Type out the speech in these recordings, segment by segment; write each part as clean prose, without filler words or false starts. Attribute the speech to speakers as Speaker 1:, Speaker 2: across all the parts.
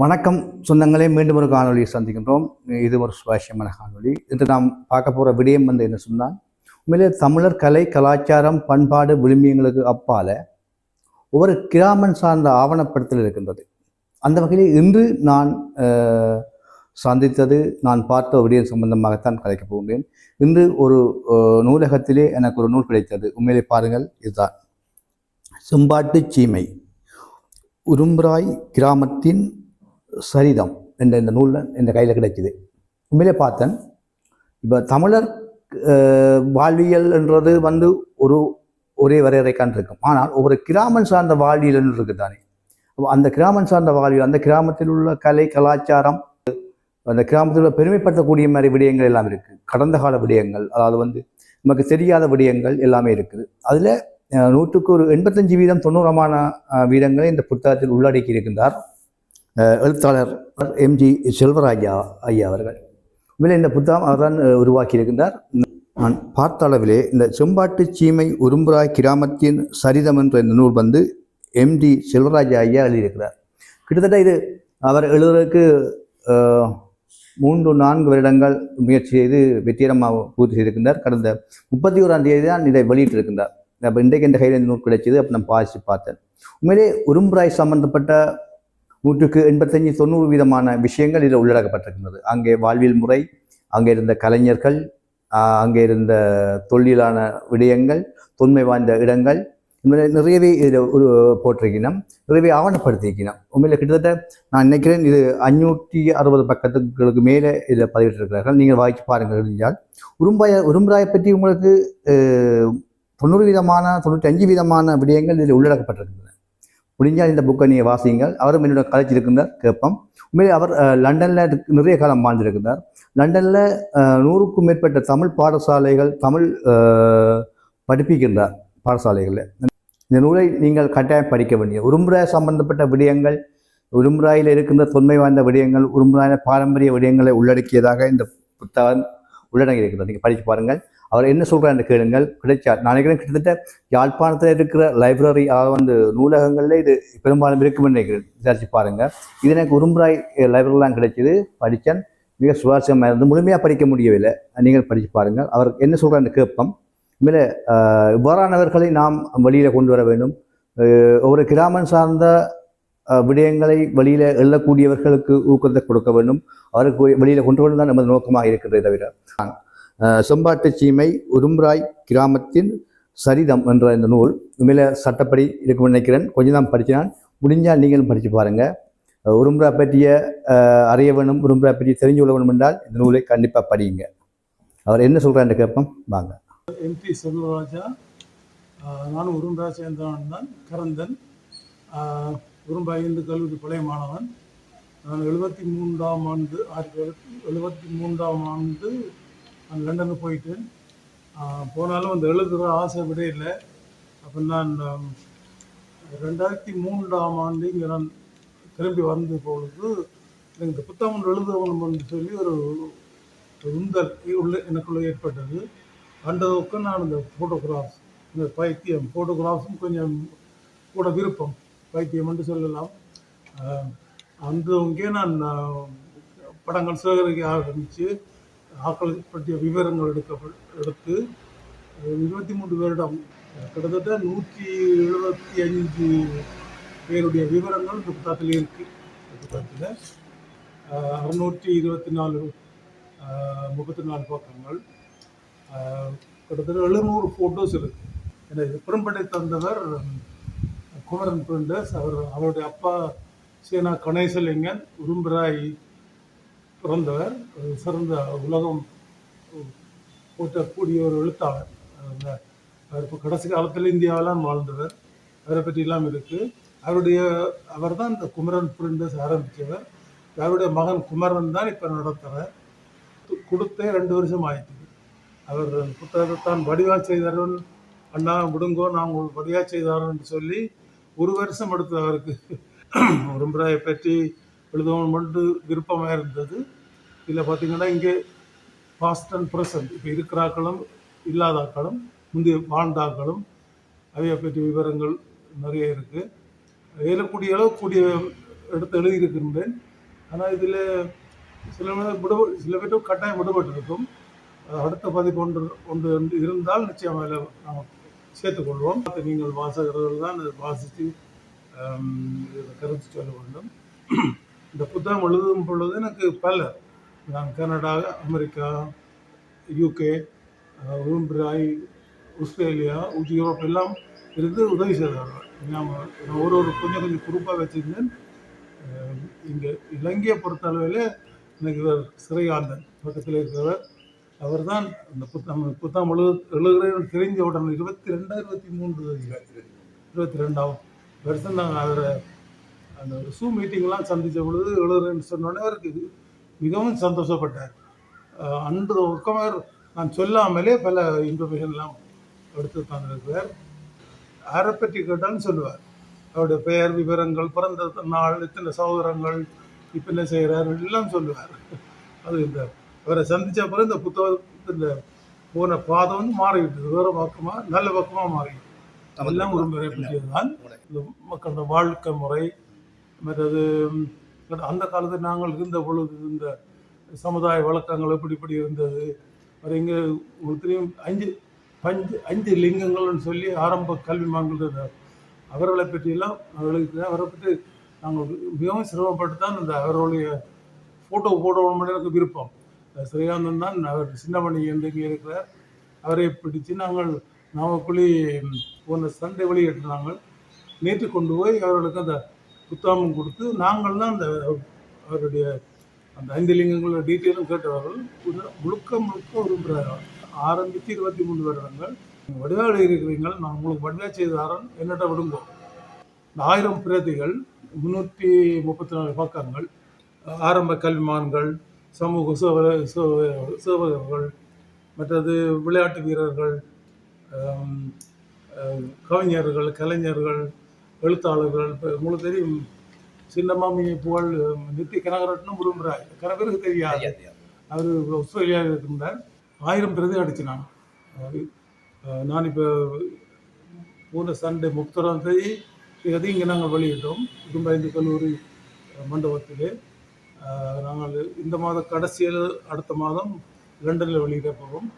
Speaker 1: வணக்கம் சொந்தங்களே, மீண்டும் ஒரு காணொலியை சந்திக்கின்றோம். இது ஒரு சுவாரஸ்யமான காணொலி. இன்று நாம் பார்க்க போகிற விடயம் என்ன சொன்னால், உண்மையிலே தமிழர் கலை கலாச்சாரம் பண்பாடு விழுமியங்களுக்கு அப்பால ஒவ்வொரு கிராமம் சார்ந்த ஆவணப்படுத்தல் இருக்கின்றது. அந்த வகையில் இன்று நான் சந்தித்தது, நான் பார்த்த விடயம் சம்பந்தமாகத்தான் கலைக்கப் போகின்றேன். இன்று ஒரு நூலகத்திலே எனக்கு ஒரு நூல் கிடைத்தது. உண்மையிலே பாருங்கள், இதுதான் செம்பாட்டு சீமை உரும்பராய் கிராமத்தின் சரிதம் என்ற இந்த நூலில் இந்த கையில் கிடைச்சிது. உண்மையிலே பார்த்தேன், இப்போ தமிழர் வாழ்வியல் என்றது ஒரே வரையறைக்கான் இருக்கும். ஆனால் ஒவ்வொரு கிராமம் சார்ந்த வாழ்வியல் இருக்குது தானே. அந்த கிராமம் சார்ந்த வாழ்வியல், அந்த கிராமத்தில் உள்ள கலை கலாச்சாரம், அந்த கிராமத்தில் உள்ள பெருமைப்படுத்தக்கூடிய மாதிரி விடயங்கள் எல்லாம் இருக்குது. கடந்த கால விடயங்கள், அதாவது நமக்கு தெரியாத விடயங்கள் எல்லாமே இருக்குது. அதில் 100க்கு ஒரு 85% 90% வீதங்களை இந்த புத்தகத்தில் உள்ளடக்கி இருக்கின்றார் எழுத்தாளர் எம்ஜி செல்வராஜா ஐயா அவர்கள். உண்மையிலே இந்த புத்தகம் அவர்தான் உருவாக்கி இருக்கின்றார். நான் பார்த்த அளவிலே இந்த செம்பாட்டு சீமை உரும்புராய் கிராமத்தின் சரிதம் என்ற இந்த நூல் எம்ஜி செல்வராஜா ஐயா எழுதியிருக்கிறார். கிட்டத்தட்ட இது அவர் எழுதுவதற்கு 3-4 வருடங்கள் முயற்சி செய்து வெற்றிகரமாக பூர்த்தி செய்திருக்கின்றார். கடந்த 31ஆம் தேதி தான் இதை வெளியிட்டிருக்கின்றார். அப்போ இன்றைக்கு இந்த கையில் இந்த நூல் கிடைச்சது. அப்போ நான் பாதித்து பார்த்தேன். உண்மையிலே உரும்புராய் சம்பந்தப்பட்ட 100க்கு 85-90% விஷயங்கள் இதில் உள்ளடக்கப்பட்டிருக்கின்றது. அங்கே வாழ்வியல் முறை, அங்கே இருந்த கலைஞர்கள், அங்கே இருந்த தொழிலான விடயங்கள், தொன்மை வாய்ந்த இடங்கள், நிறையவே இதில் போட்டிருக்கணும், நிறையவே ஆவணப்படுத்தியிருக்கணும். உண்மையில் கிட்டத்தட்ட நான் நினைக்கிறேன் இது 560 பக்கத்துகளுக்கு மேலே இதில் பதிவிட்டிருக்கிறார்கள். நீங்கள் வாய்ச்சி பாருங்கள் தெரிஞ்சால். உரும்பராயை பற்றி உங்களுக்கு 95% விடயங்கள் இதில் உள்ளடக்கப்பட்டிருக்கின்றன. முடிஞ்சால் இந்த புக்கை நீங்கள் வாசியுங்கள். அவரும் என்னோட கலைச்சிருக்கின்றார் கேட்போம். உண்மையிலே அவர் லண்டனில் நிறைய காலம் வாழ்ந்திருக்கின்றார். லண்டனில் 100க்கும் மேற்பட்ட தமிழ் பாடசாலைகள், தமிழ் படிப்பிக்கின்றார் பாடசாலைகளில். இந்த நூலை நீங்கள் கட்டாயம் படிக்க வேண்டிய உரும்புராய் சம்பந்தப்பட்ட விடயங்கள், உரும்புராயில் இருக்கின்ற தொன்மை வாய்ந்த விடயங்கள், உரும்புராய பாரம்பரிய விடயங்களை உள்ளடக்கியதாக இந்த புத்தகம் உள்ளடங்கி இருக்கிறது. நீங்கள் படித்து பாருங்கள். அவர் என்ன சொல்கிறார் கேளுங்கள். கிடைச்சார் நான் நினைக்கிறேன் கிட்டத்தட்ட யாழ்ப்பாணத்தில் இருக்கிற லைப்ரரி, அதாவது நூலகங்களில் இது பெரும்பாலும் இருக்குமென்னு நினைக்கிறேன். விசாரிச்சு பாருங்கள். இது எனக்கு உரும்புராய் லைப்ரரிலாம் கிடைச்சிது, படித்தேன். மிக சுவாரஸ்யமாக இருந்து முழுமையாக படிக்க முடியவில்லை. நீங்கள் படித்து பாருங்கள். அவர் என்ன சொல்கிறார் கேட்போம். உண்மையிலே இவ்வாறானவர்களை நாம் வெளியில் கொண்டு வர வேண்டும். ஒவ்வொரு கிராமம் சார்ந்த விடயங்களை வெளியில் எழக்கூடியவர்களுக்கு ஊக்கத்தை கொடுக்க வேண்டும். அவருக்கு வெளியில் கொண்டு வந்து தான் நமது நோக்கமாக இருக்கிறதே தவிர, செம்பாட்டு சீமை உரும்பராய் கிராமத்தின் சரிதம் என்ற இந்த நூல் உண்மையில சட்டப்படி இருக்கும்னு நினைக்கிறேன். கொஞ்சம் தான் படிச்சினான். முடிஞ்சால் நீங்களும் படித்து பாருங்கள். உரும்பராய் பற்றிய அறிய வேணும், உரும்பராய் பற்றி தெரிஞ்சு கொள்ள வேணும் என்றால் இந்த நூலை கண்டிப்பாக படியுங்க. அவர் என்ன சொல்கிறான்னு கேட்போம் வாங்க.
Speaker 2: எம்டி செல்வராஜா, நானும் உரும்பராய் சேர்ந்தவன் தான். கரந்தன், உரும்பராய் இந்து கல்லூரி பழைய மாணவன். நான் 73ஆம் ஆண்டு 1973ஆம் ஆண்டு நான் லண்டனுக்கு போயிட்டேன். போனாலும் அந்த எழுதுகிற ஆசை விட இல்லை. அப்போ நான் 2003ஆம் ஆண்டு இங்கே நான் திரும்பி வந்த பொழுது எனக்கு இந்த புத்தகம் எழுதணும்னு சொல்லி ஒரு உந்தல் எனக்குள்ளே ஏற்பட்டது. அந்தவுக்கு நான் இந்த ஃபோட்டோகிராஃப்ஸ், இந்த பைத்தியம் ஃபோட்டோகிராஃப்ஸும் கொஞ்சம் கூட விருப்பம், பைத்தியம் என்று சொல்லலாம். அங்கே நான் படங்கள் சேகரிக்க ஆரம்பித்து ஆக்கள் பற்றிய விவரங்கள் எடுத்து 23 வருடம், கிட்டத்தட்ட 175 பேருடைய விவரங்கள் இந்த புத்தகத்தில் இருக்குது. புத்தகத்தில் 624 34 பக்கங்கள், கிட்டத்தட்ட 700 ஃபோட்டோஸ் இருக்குது. எனக்கு புறம்படை தந்தவர் குமரன் பிரிண்டர்ஸ். அவருடைய அப்பா சேனா கணேசலிங்கன் உரும்பராய் பிறந்தவர், சிறந்த உலகம் போற்றக்கூடிய ஒரு எழுத்தாளர். அவர் இப்போ கடைசி காலத்தில் இந்தியாவெல்லாம் வாழ்ந்தவர். அவரை பற்றியெல்லாம் இருக்குது. அவர் தான் இந்த குமரன் பிரிண்டர்ஸ் ஆரம்பித்தவர். அவருடைய மகன் குமரன் தான் இப்போ நடத்துகிறார். கொடுத்தே 2 வருஷம் ஆயிடுச்சு. அவர் புத்தகத்தை தான் வடிவாக செய்தார்கள். அண்ணா விடுங்கோ, நான் உங்களுக்கு வடிவாக செய்தாருன்னு சொல்லி 1 வருஷம் எடுத்தது அவருக்கு உரும்பராயை பற்றி எழுதணும் மட்டும் விருப்பமாக இருந்தது. இதில் பார்த்திங்கன்னா இங்கே பாஸ்ட் அண்ட் ப்ரெசன்ட், இப்போ இருக்கிறாக்களும் இல்லாதாக்களும் முந்தைய வாழ்ந்தாக்களும் அவையை பற்றி விவரங்கள் நிறைய இருக்குது. இயலக்கூடிய அளவு கூடிய எடுத்து எழுதியிருக்கின்றேன். ஆனால் இதில் சில பேர் கட்டாயம் விடுபட்டிருக்கும். அடுத்த பதிப்பு ஒன்று ஒன்று இருந்தால் நிச்சயம் அதில் நாம் சேர்த்துக்கொள்வோம். நீங்கள் வாசகர்கள் தான் அதை வாசித்து கருத்து சொல்ல வேண்டும். இந்த புத்தகம் எழுதும் பொழுது எனக்கு பலர், நான் Canada, America, UK, Urumpirai, Australia, Europe எல்லாம் இருந்து உதவி செய்தார்கள். நான் ஒரு கொஞ்சம் குறிப்பாக வச்சுருந்தேன். இங்கே இலங்கையை பொறுத்தளவில் எனக்கு இவர் சிறையாந்தன் பக்கத்தில் இருக்கிறவர். அவர் தான் இந்த புத்தகம் எழுதுகிறேன் தெரிஞ்ச உடனே 22 வருஷம் நாங்கள் அவரை அந்த ஒரு Zoom மீட்டிங்லாம் சந்தித்த பொழுது எழுதுறேன்னு சொன்னோடனே அவருக்கு மிகவும் சந்தோஷப்பட்டார். அன்று பக்கமாக நான் சொல்லாமலே பல இன்ஃபர்மேஷன்லாம் எடுத்து தந்திருக்கிறார். யாரை பற்றி கேட்டாலும் சொல்லுவார். அவருடைய பெயர், விவரங்கள், பிறந்த நாள், இத்தனை சகோதரங்கள், இப்போ என்ன செய்கிறார் எல்லாம் சொல்லுவார். அது இந்த அவரை சந்தித்த பிறகு இந்த புத்தகத்தில் போன பாதை வந்து மாறிவிட்டது. வேறு பக்கமாக நல்ல பக்கமாக மாறிவிட்டது. எல்லாம் ஒரு முறை பற்றியது தான் இந்த மக்களோட வாழ்க்கை முறை. மற்றது அந்த காலத்தில் நாங்கள் இருந்த பொழுது இந்த சமுதாய வழக்கங்கள் எப்படி இருந்தது. அது இங்கே உங்களுக்கு தெரியும் 5 லிங்கங்கள்னு சொல்லி ஆரம்ப கல்வி மாங்கல் அவர்களை பற்றியெல்லாம் அவரை பற்றி நாங்கள் மிகவும் சிரமப்பட்டு தான் இந்த அவர்களுடைய ஃபோட்டோ போடணும்னு எனக்கு விருப்பம். ஸ்ரீகாந்தன் தான் அவர் சின்னமணி என்று இங்கே இருக்கிறார். அவரை பிடித்து நாங்கள் நாமக்குழி போன சண்டை வெளியிட்டினாங்க. நேற்று கொண்டு போய் அவர்களுக்கு அந்த புத்தகமும் கொடுத்து நாங்கள் தான் அந்த அவருடைய அந்த 5 லிங்கங்களோட டீட்டெயிலும் கேட்டவர்கள் முழுக்க விரும்புகிறார்கள். ஆரம்பித்து 23 வருடங்கள் வடிவாக இருக்கிறீங்கள். நான் உங்களுக்கு வடிவாக செய்தாரன் என்னட்ட விடுங்கோ. 1000 பிரதிகள், 334 பக்கங்கள், ஆரம்ப கல்விமான்கள், சமூக சேவகர்கள், மற்றது விளையாட்டு வீரர்கள், கவிஞர்கள், கலைஞர்கள், எழுத்தாளர்கள். இப்போ உங்களுக்கு தெரியும் சின்னமாமியை புகழ் நித்தி கனகரட்னம் விரும்புகிறார். கன பேருக்கு தெரியாது. அவர் ஆஸ்திரேலியாவில் இருக்கின்றார். 1000 பிரதி அடிச்சினான். நான் இப்போ போன சண்டே 30ஆம் தேதி இங்கே நாங்கள் வெளியிட்டோம். குடும்ப கல்லூரி மண்டபத்திலே. நாங்கள் இந்த மாத கடைசியில் அடுத்த மாதம் லண்டனில் வெளியிட போவோம்.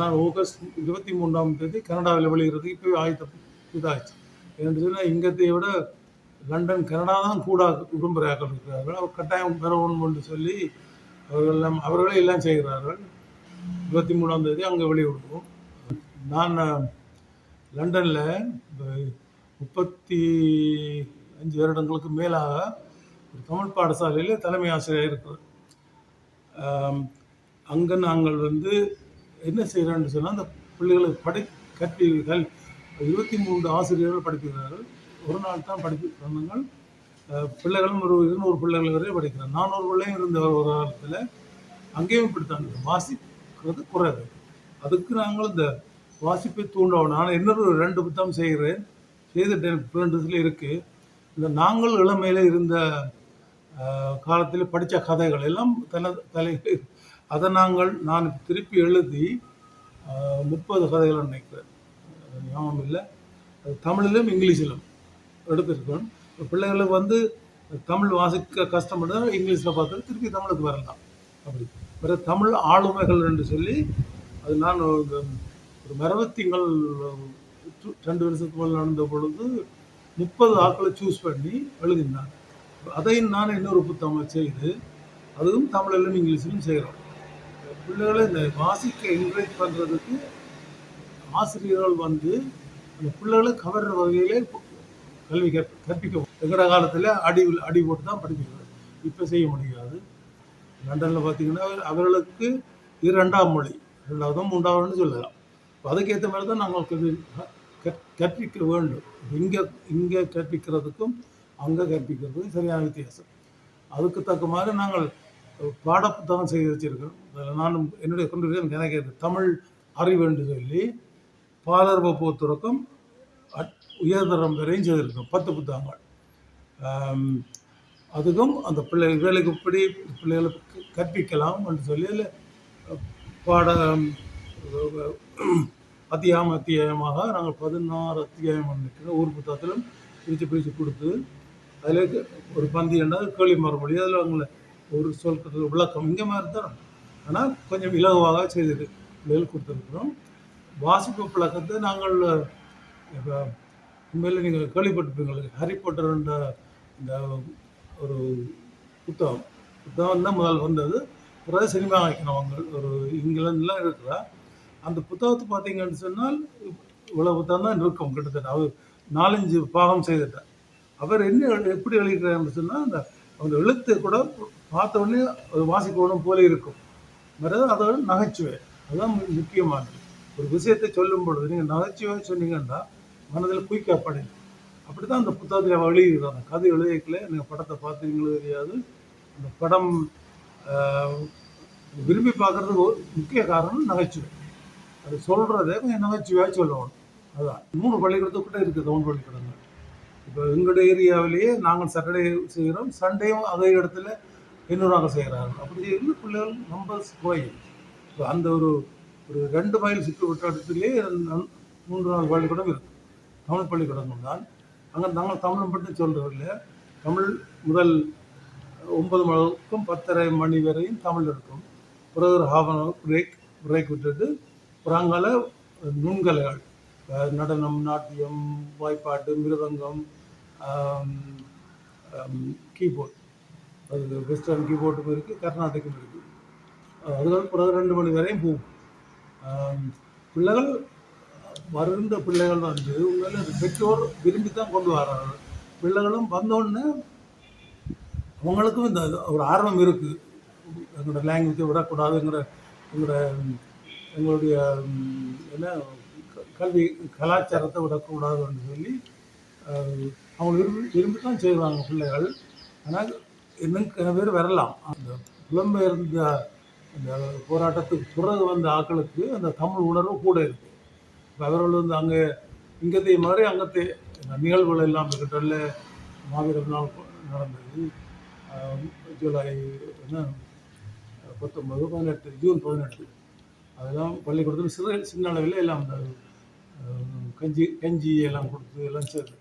Speaker 2: நான் ஆகஸ்ட் 23ஆம் தேதி கனடாவில் வெளியிடுறதுக்கு இப்போ இதாகிடுச்சு. என்று சொன்னால் இங்கத்தை விட லண்டன், கனடா தான் கூட விரும்புகிறார்கள் இருக்கிறார்கள். அவர் கட்டாயம் பெறணும்னு சொல்லி அவர்களே எல்லாம் செய்கிறார்கள். 23ஆம் தேதி அங்கே வெளியிடுவோம். நான் லண்டனில் 35 வருடங்களுக்கு மேலாக ஒரு தமிழ் பாடசாலையில் தலைமை ஆசிரியர் இருக்கிறேன். அங்கே நாங்கள் வந்து என்ன செய்கிறோன்னு சொன்னால் அந்த பிள்ளைகளுக்கு கற்பீர்கள் 23 ஆசிரியர்கள் படிக்கிறார்கள். ஒரு நாள் தான் படிக்கிறாங்க. பிள்ளைகளும் ஒரு 200 பிள்ளைகள் வரை படிக்கிறாங்க. 400 பிள்ளையும் இருந்த ஒரு காலத்தில் அங்கேயும் இப்படித்தான் வாசிக்கிறது குறைவு. அதுக்கு நாங்கள் இந்த வாசிப்பை தூண்டவும் நான் இன்னொரு 2 புத்தகம் செய்கிறேன். செய்துட்டேன். பிள்ளைகள் இருக்குது. இந்த நாங்கள் இளமையில் இருந்த காலத்தில் படித்த கதைகள் எல்லாம் அதை நான் திருப்பி எழுதி 30 கதைகள் நினைக்கிறேன், ஞாபகம் இல்லை. அது தமிழிலும் இங்கிலீஷிலும் எடுத்திருக்கேன். பிள்ளைகளுக்கு வந்து தமிழ் வாசிக்க கஷ்டப்பட்டு இங்கிலீஷில் பார்த்து திருப்பி தமிழுக்கு வரலாம். அப்படி வேறு தமிழ் ஆளுமைகள் என்று சொல்லி அது நான் ஒரு மரபத்திங்கள் 2 வருஷத்துக்கு மேலே நடந்த பொழுது 30 ஆட்களை சூஸ் பண்ணி எழுதினான். அதையும் நான் இன்னொரு புத்தகம் செய்து அதுவும் தமிழிலும் இங்கிலீஷிலும் செய்கிறோம். பிள்ளைகளை இந்த வாசிக்க என்கரேஜ் பண்ணுறதுக்கு ஆசிரியர்கள் வந்து அந்த பிள்ளைகளை கவர்ற வகையிலே கல்வி கற்பிக்க. எங்கட காலத்தில் அடி போட்டு தான் படிக்கிறது. இப்போ செய்ய முடியாது. லண்டனில் பார்த்திங்கன்னா அவர்களுக்கு இது 2ஆம் மொழி, 2ஆவதும் 3ஆவதுன்னு சொல்லலாம். அதுக்கேற்ற மாதிரி தான் நாங்கள் கற்பிக்க வேண்டும். இங்கே கற்பிக்கிறதுக்கும் அங்கே கற்பிக்கிறதுக்கும் சரியான வித்தியாசம். அதுக்கு தக்க மாதிரி நாங்கள் பாடப்புத்தகம் செய்து வச்சுருக்கோம். அதில் நான் என்னுடைய கொண்டு எனக்கு தமிழ் அறிவு என்று சொல்லி பாலர் வகுப்புத்துறக்கும் உயர்தரம் வரையும் செய்திருக்கோம். 10 புத்தகங்கள். அதுக்கும் அந்த பிள்ளைகளுக்கு இப்படி பிள்ளைகளுக்கு கற்பிக்கலாம் என்று சொல்லி அதில் அத்தியாயமாக நாங்கள் 16 அத்தியாயம் ஒவ்வொரு புத்தகத்திலும் பிரித்து கொடுத்து அதில் ஒரு பந்தி என்றால் கேள்வி மறுமொழி, அதில் அவங்கள ஒரு சொல் விளக்கம் இங்கே மாதிரி தான். ஆனால் கொஞ்சம் இலகுவாக செய்து பிள்ளைகள் கொடுத்துருக்குறோம். வாசிப்பு பழக்கத்தை நாங்கள் இப்போ உண்மையில் நீங்கள் கேள்விப்பட்டிருப்பீங்க, ஹாரி பாட்டர்ன்ற இந்த ஒரு புத்தகம் புத்தகம் தான் முதல் வந்தது. பிறகு சினிமா வைக்கணும் ஒரு இங்கிலாந்துலாம் இருக்கிறா. அந்த புத்தகத்தை பார்த்தீங்கன்னு சொன்னால் இவ்வளோ புத்தகம் தான் இருக்கும் கிட்டத்தட்ட. அவர் 4-5 பாகம் செய்துட்டார். அவர் என்ன எப்படி எழுதிக்கிறாருன்னு சொன்னால், அந்த எழுத்து கூட பார்த்த உடனே அது வாசிக்கணும் போல இருக்கும். மற்றது அதோட நகைச்சுவை அதுதான் முக்கியமானது. ஒரு விஷயத்தை சொல்லும் பொழுது நீங்கள் நகைச்சுவை சொன்னீங்கன்னா மனதில் குயிக்கப்படையும். அப்படி தான் அந்த புத்தகத்தில் அவள் எழுதியிருக்காங்க. கதை எழுதிக்கல, நீங்கள் படத்தை பார்த்தீங்களோ தெரியாது. அந்த படம் விரும்பி பார்க்குறதுக்கு ஒரு முக்கிய காரணம் நகைச்சுவை. அது சொல்கிறதே கொஞ்சம் நகைச்சுவையாக சொல்லணும். அதுதான் 3 பள்ளிக்கூடத்துக்கிட்ட இருக்குது தமிழ் பள்ளிக்கூடங்கள். இப்போ எங்களுடைய ஏரியாவிலேயே நாங்கள் சாட்டர்டே செய்கிறோம், சண்டேயும் அதே இடத்துல இன்னும் நாங்கள் செய்கிறாங்க. அப்படி செய்யும்போது பிள்ளைகள் நம்பர்ஸ் குறையும். இப்போ அந்த ஒரு ஒரு 2 மைல் சுற்று வட்டாரத்திலே 3-4 பள்ளிக்கூடம் இருக்குது. தமிழ் பள்ளிக்கூடங்கள் தான். அங்கே நாங்கள் தமிழ் மட்டும் சொல்கிறதில்ல. தமிழ் முதல் 9 மணிக்கும் 10:30 மணி வரையும் தமிழ் இருக்கும். பிறகு ஒரு ஹாஃப் அன் ஹவர் பிரேக் விட்டுட்டு புறங்கால நுண்கலைகள், நடனம், நாட்டியம், வாய்ப்பாட்டு, மிருதங்கம், கீபோர்ட், அது வெஸ்டர்ன் கீபோர்டும் இருக்குது, கர்நாடிக்கும் இருக்குது. அதுகள் பிறகு 2 மணி வரையும் போகும். பிள்ளைகள் வருகின்ற பிள்ளைகள் வந்து உண்மையில் பெற்றோர் விரும்பி தான் கொண்டு வர்றாங்க. பிள்ளைகளும் வந்தோடனே அவங்களுக்கும் இந்த ஒரு ஆர்வம் இருக்குது. எங்களோட லாங்குவேஜை விடக்கூடாதுங்கிற எங்களுடைய என்ன கல்வி கலாச்சாரத்தை விடக்கூடாதுன்னு சொல்லி அவங்க விரும்பி தான் செய்வாங்க பிள்ளைகள். ஆனால் இன்னும் சில பேர் வரலாம். அந்த புலம்பெயர்ந்த அந்த போராட்டத்துக்கு பிறகு வந்த ஆட்களுக்கு அந்த தமிழ் உணர்வு கூட இருக்குது. இப்போ அவர்கள் வந்து அங்கே இங்கத்தைய மாதிரி அங்கத்தை நிகழ்வுகள் எல்லாம் இருக்கட்டல்ல. மாவீரர் நாள் நடந்தது ஜூலை 19, ஜூன் 18. அதெல்லாம் பள்ளிக்கூடத்தில் சின்ன அளவில் எல்லாம் அந்த கஞ்சி எல்லாம் கொடுத்து எல்லாம் செய்து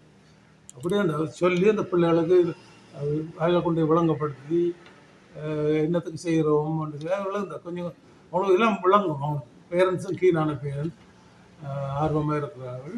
Speaker 2: அப்படியே அந்த சொல்லி அந்த பிள்ளைகளுக்கு அதில் கொண்டு விளங்கப்படுத்தி என்னத்துக்கு செய்கிறோம் விளங்க கொஞ்சம் அவ்வளோ எல்லாம் விளங்கும். அவங்க பேரண்ட்ஸும் கீழான பேரண்ட்ஸ் ஆர்வமாக இருக்கிறார்கள்.